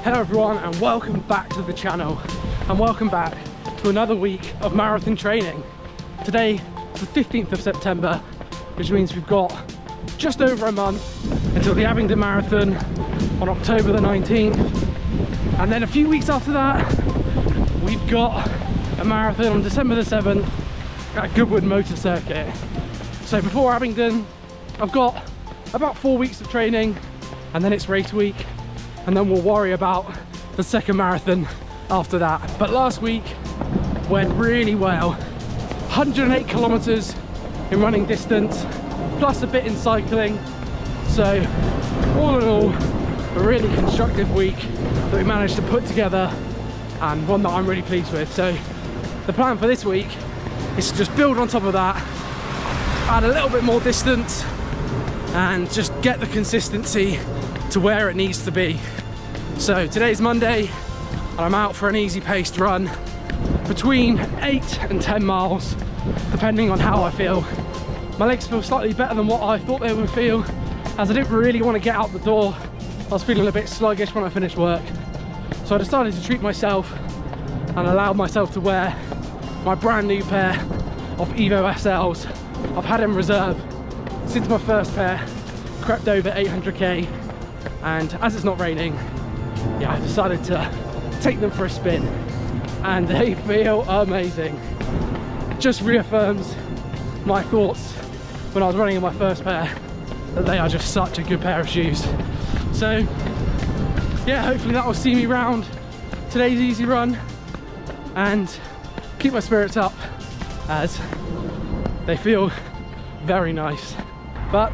Hello everyone and welcome back to the channel and welcome back to another week of marathon training. Today is the 15th of September, which means we've got just over a month until the Abingdon Marathon on October the 19th, and then a few weeks after that we've got a marathon on December the 7th at Goodwood Motor Circuit. So before Abingdon I've got about 4 weeks of training and then it's race week, and then we'll worry about the second marathon after that. But last week went really well. 108 kilometers in running distance, plus a bit in cycling. So all in all, a really constructive week that we managed to put together, and one that I'm really pleased with. So the plan for this week is to just build on top of that, add a little bit more distance, and just get the consistency to where it needs to be. So today's Monday and I'm out for an easy paced run between 8 and 10 miles depending on how I feel. My legs feel slightly better than what I thought they would feel, as I didn't really want to get out the door. I was feeling a bit sluggish when I finished work, so I decided to treat myself and allowed myself to wear my brand new pair of Evo SLs. I've had in reserve since my first pair crept over 800k, and as it's not raining, yeah, I decided to take them for a spin and they feel amazing. Just reaffirms my thoughts when I was running in my first pair, that they are just such a good pair of shoes. So yeah, hopefully that will see me round today's easy run and keep my spirits up, as they feel very nice. But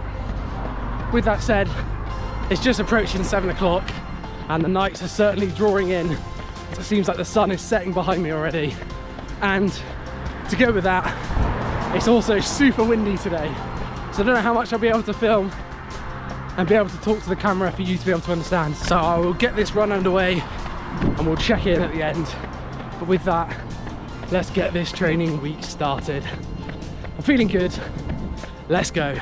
with that said, it's just approaching 7 o'clock and the nights are certainly drawing in. It seems like the sun is setting behind me already, and to go with that, it's also super windy today, so I don't know how much I'll be able to film and be able to talk to the camera for you to be able to understand. So I will get this run underway and we'll check in at the end. But with that, let's get this training week started. I'm feeling good, let's go.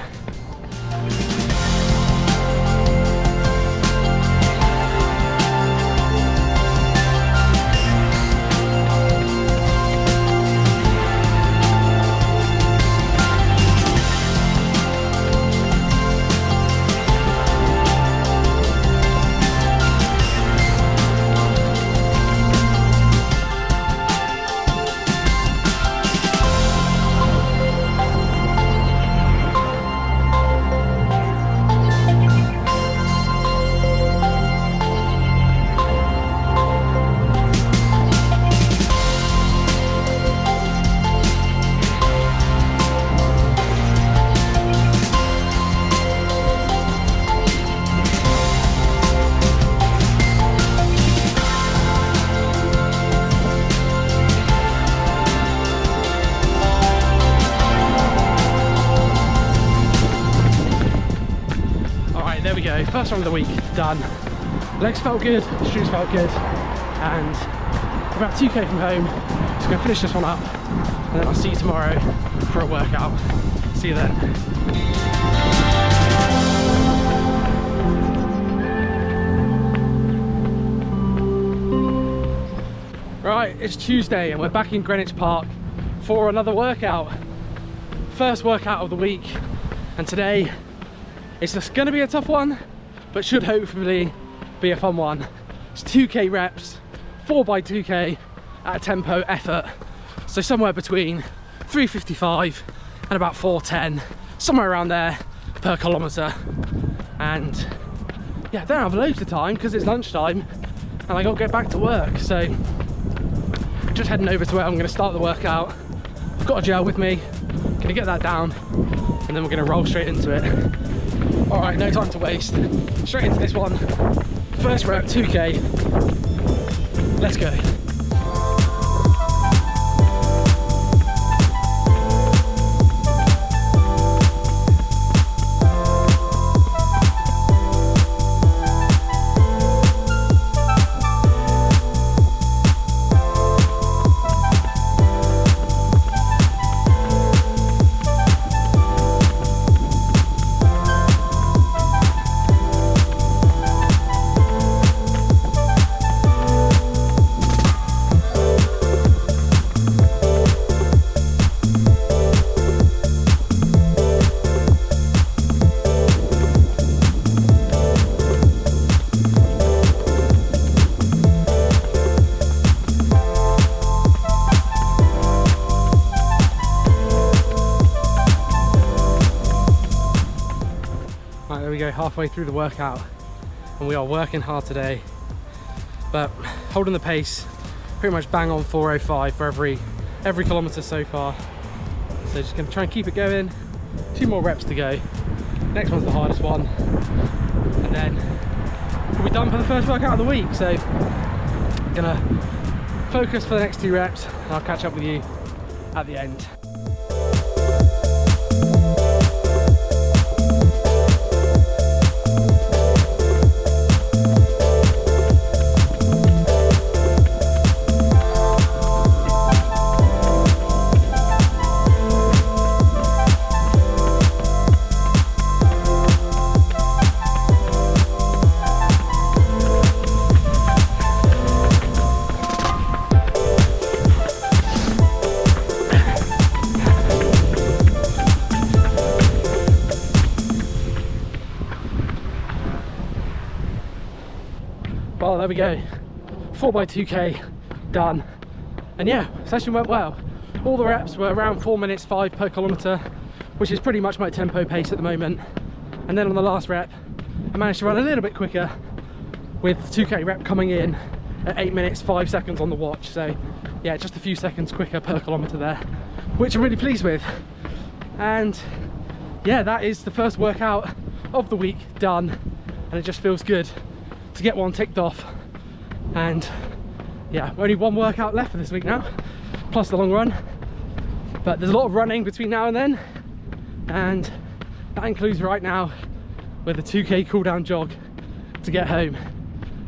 There we go, first run of the week done. Legs felt good, shoes felt good, and about 2k from home. Just gonna finish this one up and then I'll see you tomorrow for a workout. See you then. Right, it's Tuesday and we're back in Greenwich Park for another workout. First workout of the week, and today it's just going to be a tough one, but should hopefully be a fun one. It's 2k reps, 4x2k at a tempo effort, so somewhere between 355 and about 410, somewhere around there per kilometre. And yeah, I don't have loads of time because it's lunchtime and I got to get back to work, so just heading over to where I'm going to start the workout. I've got a gel with me, going to get that down and then we're going to roll straight into it. Alright, no time to waste. Straight into this one. First rep, 2k. Let's go. halfway through the workout, and we are working hard today, but holding the pace, pretty much bang on 4:05 for every kilometre so far. So just gonna try and keep it going. 2 more reps to go. Next one's the hardest one, and then we'll be done for the first workout of the week. So I'm gonna focus for the next 2 reps, and I'll catch up with you at the end. Well, there we go, 4x2k done, and yeah, session went well. All the reps were around 4 minutes 5 per kilometre, which is pretty much my tempo pace at the moment. And then on the last rep, I managed to run a little bit quicker, with the 2k rep coming in at 8 minutes 5 seconds on the watch. So yeah, just a few seconds quicker per kilometre there, which I'm really pleased with. And yeah, that is the first workout of the week done, and it just feels good to get one ticked off. And yeah, only 1 workout left for this week now, plus the long run, but there's a lot of running between now and then, and that includes right now with a 2k cool down jog to get home.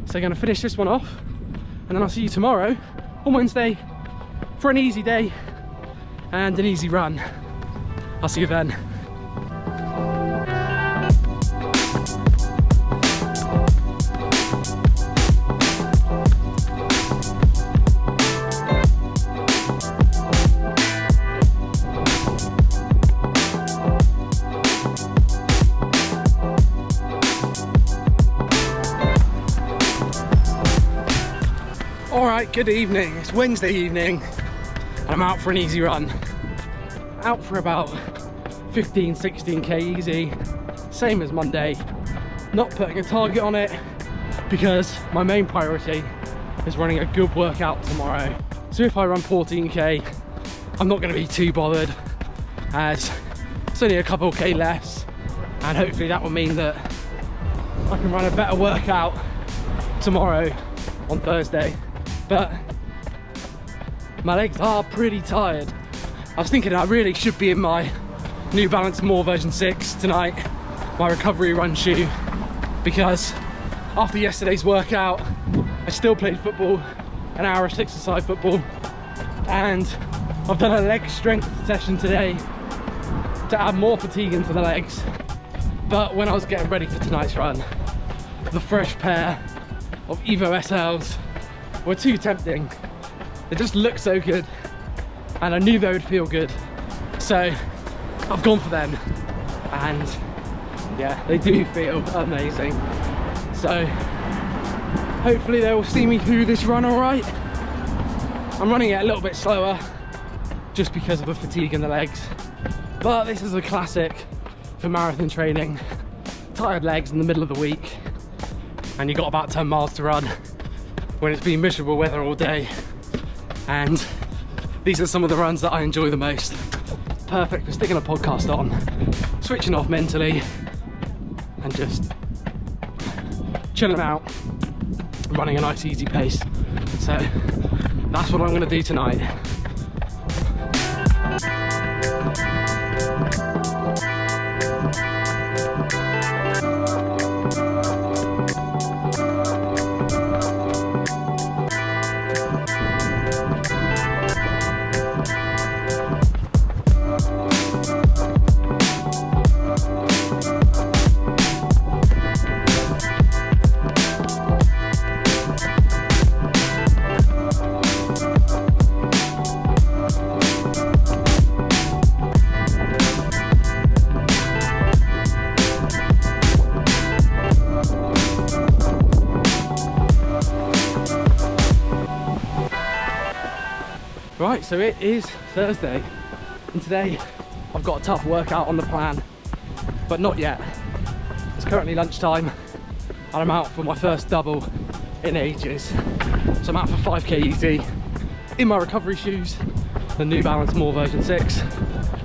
So I'm going to finish this one off, and then I'll see you tomorrow on Wednesday for an easy day and an easy run. I'll see you then. Alright, good evening. It's Wednesday evening and I'm out for an easy run. Out for about 15-16k easy, same as Monday. Not putting a target on it because my main priority is running a good workout tomorrow. So if I run 14k, I'm not going to be too bothered, as it's only a couple k less, and hopefully that will mean that I can run a better workout tomorrow on Thursday. But my legs are pretty tired. I was thinking I really should be in my New Balance More version 6 tonight, my recovery run shoe, because after yesterday's workout I still played football, an hour of 6-a-side football, and I've done a leg strength session today to add more fatigue into the legs. But when I was getting ready for tonight's run, the fresh pair of Evo SLs were too tempting. They just looked so good, and I knew they would feel good, so I've gone for them, and yeah, they do feel amazing. So hopefully they will see me through this run all right. I'm running it a little bit slower just because of the fatigue in the legs, but this is a classic for marathon training. Tired legs in the middle of the week, and you've got about 10 miles to run when it's been miserable weather all day, and these are some of the runs that I enjoy the most. Perfect for sticking a podcast on, switching off mentally, and just chilling out, running a nice easy pace. So that's what I'm going to do tonight. Right, so it is Thursday, and today I've got a tough workout on the plan, but not yet. It's currently lunchtime and I'm out for my first double in ages. So I'm out for 5k easy in my recovery shoes, the New Balance More version 6.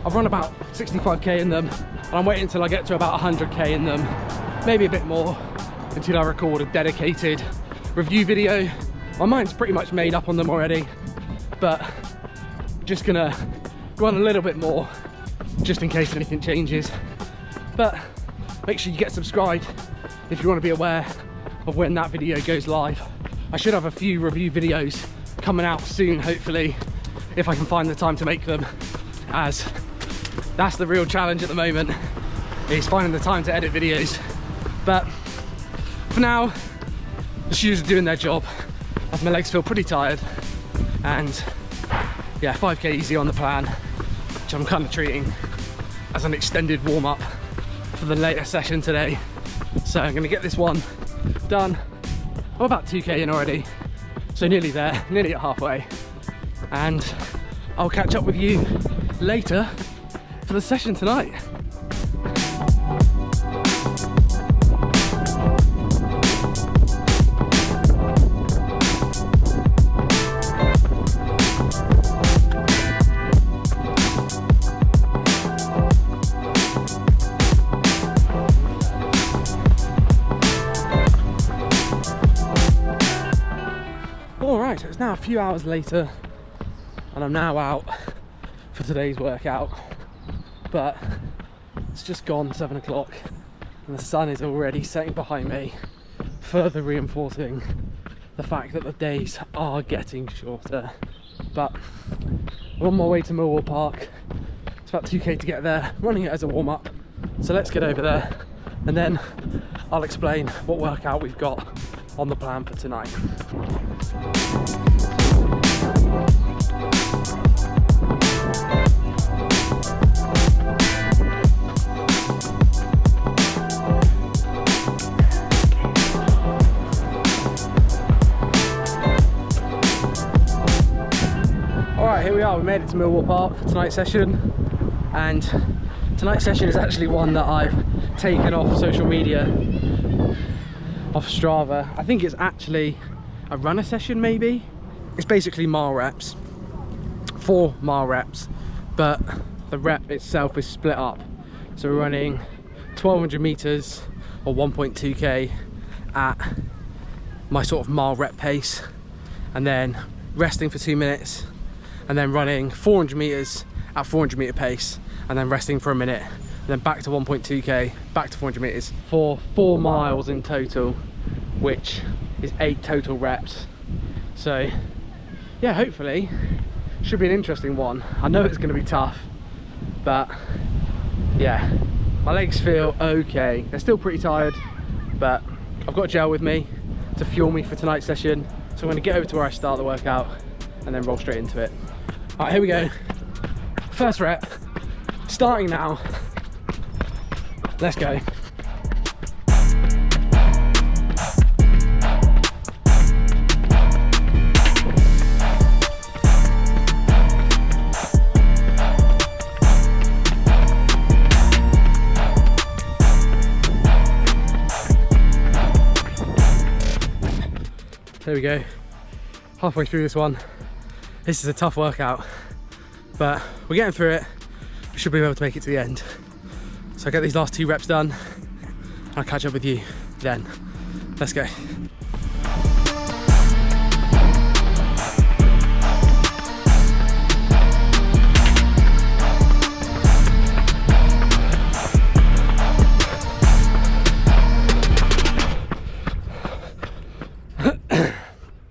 I've run about 65k in them and I'm waiting until I get to about 100k in them, maybe a bit more, until I record a dedicated review video. My mind's pretty much made up on them already, but just gonna run a little bit more just in case anything changes. But make sure you get subscribed if you want to be aware of when that video goes live. I should have a few review videos coming out soon, hopefully, if I can find the time to make them, as that's the real challenge at the moment, is finding the time to edit videos. But for now, the shoes are doing their job, as my legs feel pretty tired, and yeah, 5k easy on the plan, which I'm kind of treating as an extended warm-up for the later session today. So I'm going to get this one done. I'm about 2k in already, so nearly there, nearly at halfway, and I'll catch up with you later for the session tonight. Alright, so it's now a few hours later and I'm now out for today's workout, but it's just gone 7 o'clock and the sun is already setting behind me, further reinforcing the fact that the days are getting shorter. But I'm on my way to Millwall Park. It's about 2k to get there, running it as a warm-up, so let's get over there and then I'll explain what workout we've got on the plan for tonight. Alright, here we are, we made it to Millwall Park for tonight's session, and tonight's session is actually one that I've taken off social media, off Strava. I think it's actually a runner session maybe. It's basically mile reps, 4 mile reps, but the rep itself is split up. So we're running 1200 meters or 1.2k at my sort of mile rep pace, and then resting for 2 minutes, and then running 400 meters at 400 meter pace, and then resting for a minute, and then back to 1.2k, back to 400 meters for 4 miles in total, which is 8 total reps. So yeah, hopefully should be an interesting one. I know it's going to be tough, but yeah, my legs feel okay. They're still pretty tired, but I've got gel with me to fuel me for tonight's session, so I'm going to get over to where I start the workout and then roll straight into it. All right, here we go. First rep, starting now. Let's go. There we go, halfway through this one. This is a tough workout, but we're getting through it. We should be able to make it to the end. So I'll get these last 2 reps done, and I'll catch up with you then. Let's go.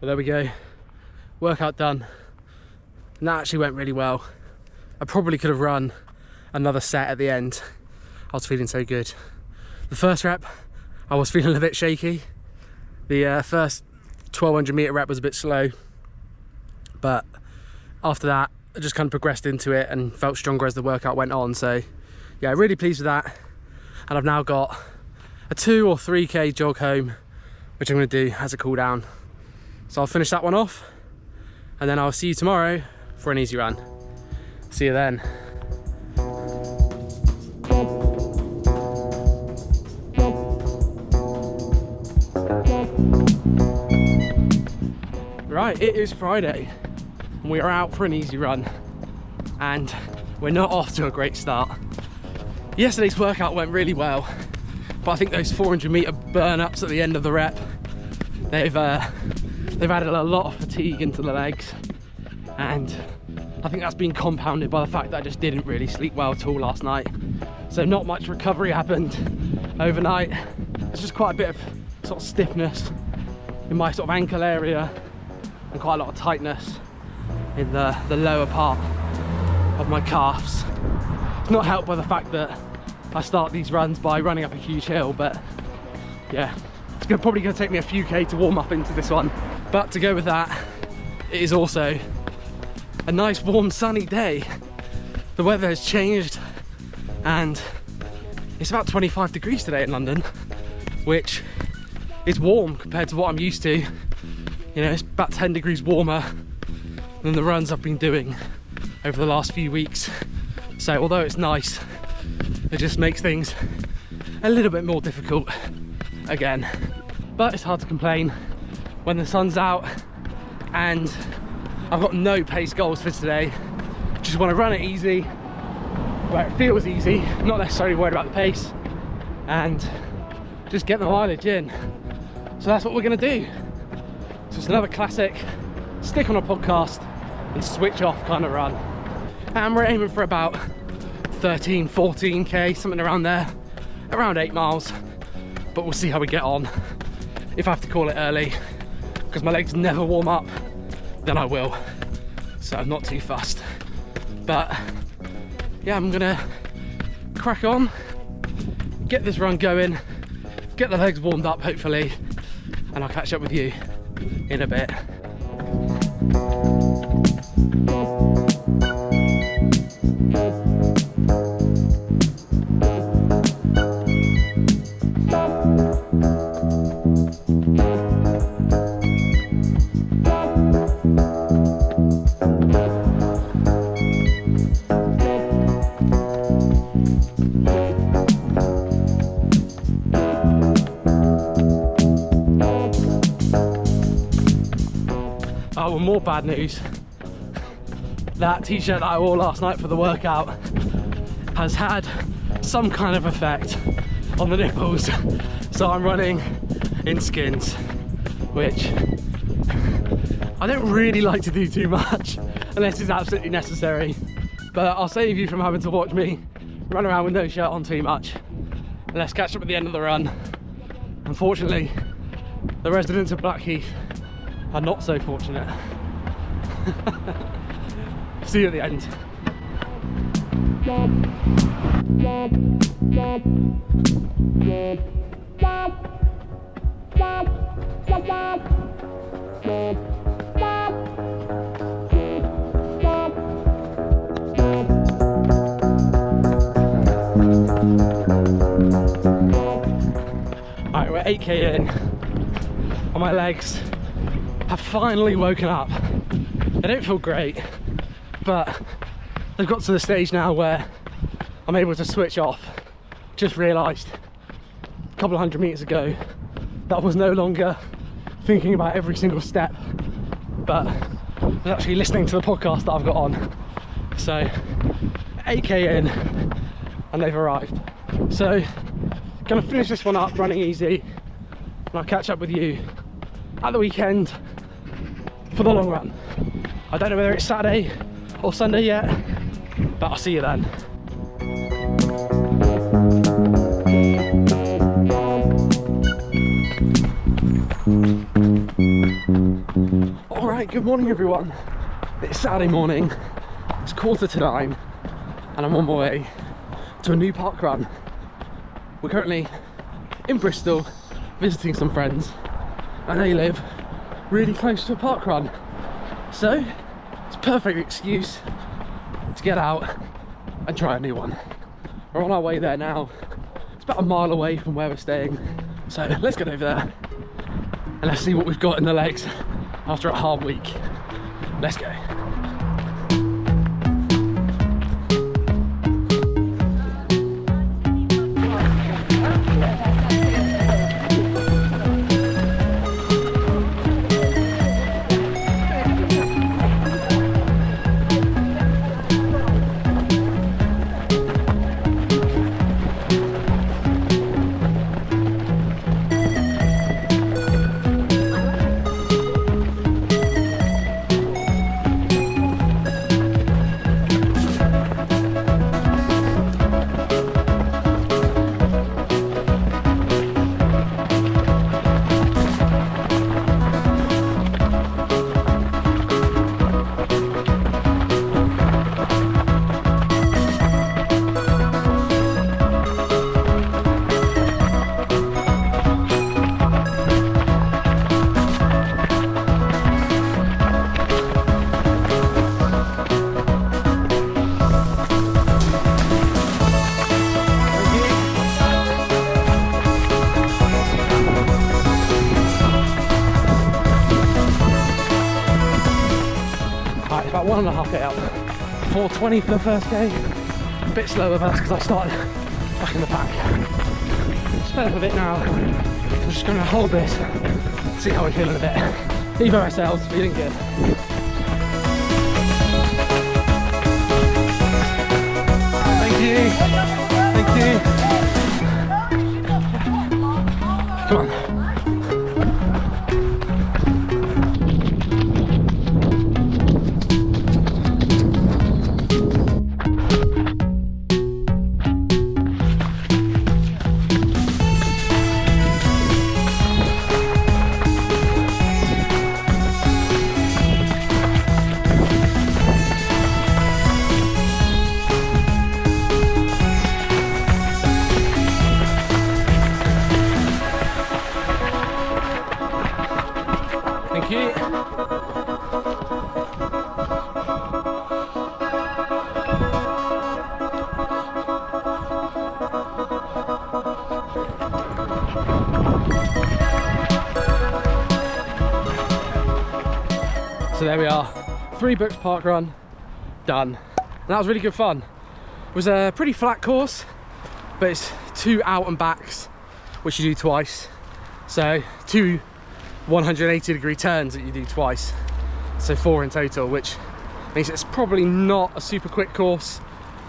Well, there we go, workout done, and that actually went really well. I probably could have run another set at the end. I was feeling so good. The first rep, I was feeling a bit shaky. The first 1200 meter rep was a bit slow, but after that, I just kind of progressed into it and felt stronger as the workout went on. So yeah, really pleased with that. And I've now got a 2 or 3k jog home, which I'm going to do as a cool down. So I'll finish that one off, and then I'll see you tomorrow for an easy run. See you then. Right, it is Friday and we are out for an easy run and we're not off to a great start. Yesterday's workout went really well, but I think those 400-meter burn-ups at the end of the rep, they've added a lot of fatigue into the legs, and I think that's been compounded by the fact that I just didn't really sleep well at all last night. So not much recovery happened overnight. There's just quite a bit of sort of stiffness in my sort of ankle area and quite a lot of tightness in the lower part of my calves. It's not helped by the fact that I start these runs by running up a huge hill, but yeah, it's probably going to take me a few K to warm up into this one. But to go with that, it is also a nice warm sunny day. The weather has changed and it's about 25 degrees today in London, which is warm compared to what I'm used to. You know, it's about 10 degrees warmer than the runs I've been doing over the last few weeks. So although it's nice, it just makes things a little bit more difficult again. But it's hard to complain when the sun's out and I've got no pace goals for today. Just want to run it easy, where it feels easy, not necessarily worried about the pace, and just get the mileage in. So that's what we're going to do. So it's another classic stick on a podcast and switch off kind of run. And we're aiming for about 13, 14K, something around there, around 8 miles. But we'll see how we get on. If I have to call it early, because my legs never warm up, then I will. So I'm not too fussed. But yeah, I'm gonna crack on, get this run going, get the legs warmed up hopefully, and I'll catch up with you in a bit. Oh, well, more bad news. That t-shirt that I wore last night for the workout has had some kind of effect on the nipples. So I'm running in skins, which I don't really like to do too much unless it's absolutely necessary. But I'll save you from having to watch me run around with no shirt on too much. And let's catch up at the end of the run. Unfortunately, the residents of Blackheath are not so fortunate. See you at the end. Alright, we're 8K in, and my legs have finally woken up. They don't feel great, but they've got to the stage now where I'm able to switch off. Just realised a couple of 100 meters ago that I was no longer thinking about every single step, but I was actually listening to the podcast that I've got on. So 8K in and they've arrived. So gonna finish this one up running easy, and I'll catch up with you at the weekend for the long run. I don't know whether it's Saturday or Sunday yet, but I'll see you then. Alright, good morning everyone. It's Saturday morning, it's 9:15, and I'm on my way to a new park run. We're currently in Bristol visiting some friends, and they live really close to a park run. So it's a perfect excuse to get out and try a new one. We're on our way there now. It's about a mile away from where we're staying. So let's get over there and let's see what we've got in the legs after a hard week. Let's go. 1.5k up. 4:20 for the first K. A bit slower, but that's because I started back in the pack. Sped up a bit now. I'm just going to hold this, see how we feel in a bit. Evo SL's feeling good. Thank you. Thank you. Come on. Thank you. So there we are, 3 books park run done. And that was really good fun. It was a pretty flat course, but it's 2 out and backs, which you do twice. So 2 180-degree turns that you do twice, so 4 in total, which means it's probably not a super quick course.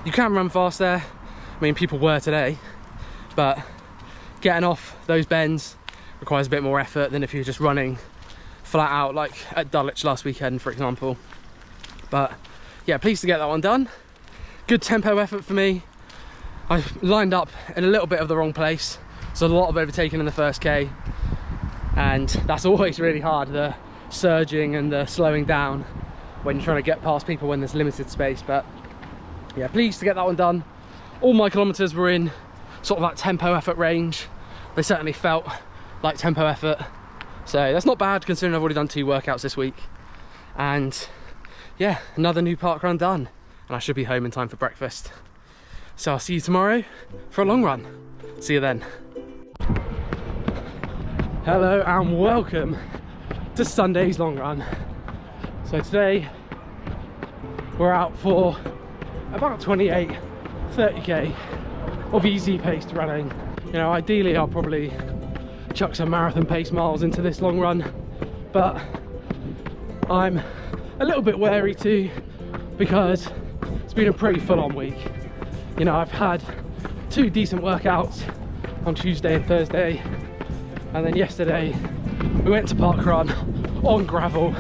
You can run fast there, I mean people were today, but getting off those bends requires a bit more effort than if you're just running flat out like at Dulwich last weekend, for example. But yeah, pleased to get that one done. Good tempo effort for me. I lined up in a little bit of the wrong place, so a lot of overtaking in the first K, and that's always really hard, the surging and the slowing down when you're trying to get past people when there's limited space. But yeah, pleased to get that one done. All my kilometers were in sort of that tempo effort range. They certainly felt like tempo effort, so that's not bad considering I've already done 2 workouts this week. And yeah, another new park run done, and I should be home in time for breakfast. So I'll see you tomorrow for a long run. See you then. Hello and welcome to Sunday's long run. So today we're out for about 28-30k of easy paced running. You know, ideally I'll probably chuck some marathon pace miles into this long run, but I'm a little bit wary too because it's been a pretty full-on week. You know, I've had 2 decent workouts on Tuesday and Thursday, and then yesterday we went to parkrun on gravel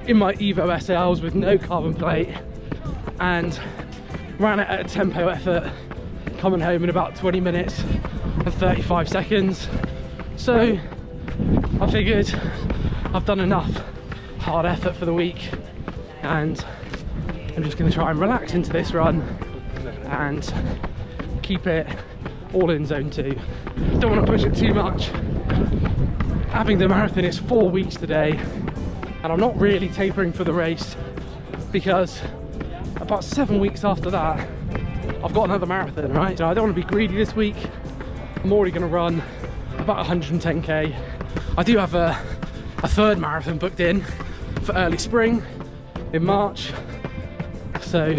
in my Evo SLs with no carbon plate and ran it at a tempo effort, coming home in about 20 minutes and 35 seconds. So I figured I've done enough hard effort for the week, and I'm just going to try and relax into this run and keep it all in zone 2. Don't want to push it too much. Abingdon Marathon is 4 weeks today, and I'm not really tapering for the race because about 7 weeks after that I've got another marathon, right? So I don't want to be greedy this week. I'm already going to run about 110k. I do have a 3rd marathon booked in for early spring in March, so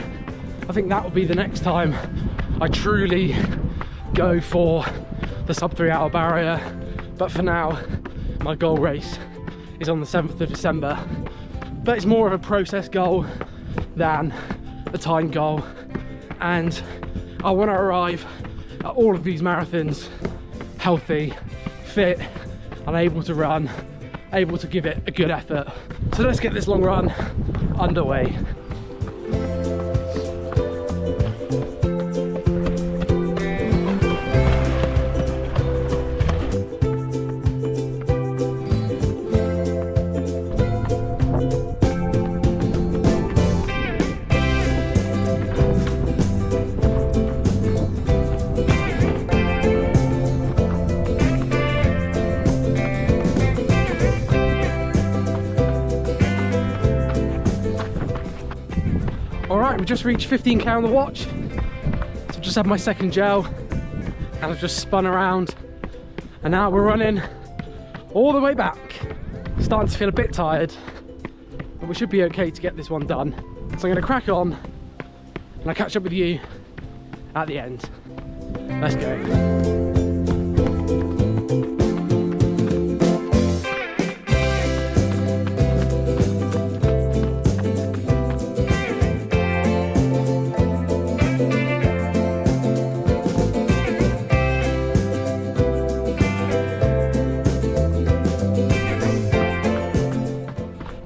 I think that will be the next time I truly go for the sub 3 hour barrier. But for now, my goal race is on the 7th of December, but it's more of a process goal than a time goal, and I want to arrive at all of these marathons healthy, fit and able to run, able to give it a good effort. So let's get this long run underway. Alright, we've just reached 15k on the watch. So I've just had my second gel and I've just spun around, and now we're running all the way back. Starting to feel a bit tired, but we should be okay to get this one done. So I'm going to crack on and I'll catch up with you at the end. Let's go.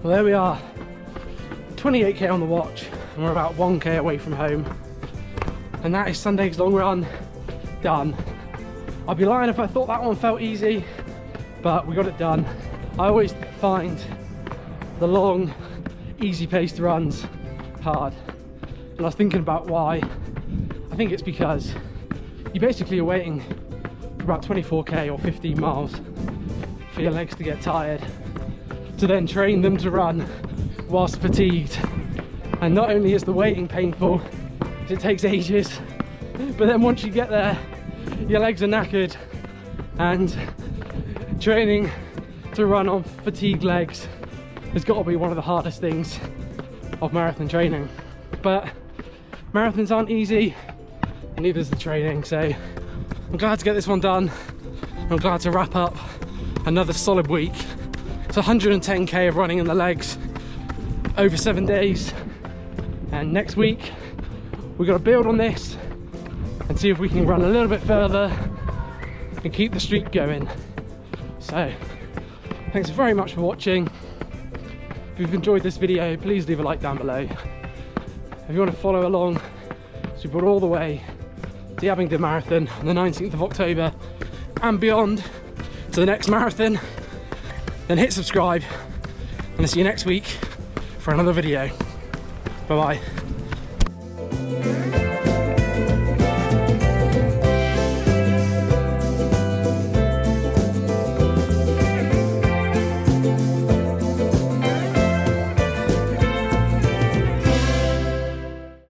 Well, there we are, 28k on the watch, and we're about 1k away from home. And that is Sunday's long run done. I'd be lying if I thought that one felt easy, but we got it done. I always find the long, easy-paced runs hard. And I was thinking about why. I think it's because you basically are waiting for about 24k or 15 miles for your legs to get tired, to then train them to run whilst fatigued. And not only is the waiting painful, it takes ages, but then once you get there, your legs are knackered, and training to run on fatigued legs has got to be one of the hardest things of marathon training. But marathons aren't easy, and neither is the training, so I'm glad to get this one done. I'm glad to wrap up another solid week. It's 110k of running in the legs over 7 days, and next week we've got to build on this and see if we can run a little bit further and keep the streak going. So thanks very much for watching. If you've enjoyed this video, please leave a like down below. If you want to follow along, so we brought all the way to the Abingdon Marathon on the 19th of October and beyond to the next marathon, then hit subscribe, and I'll see you next week for another video. Bye bye.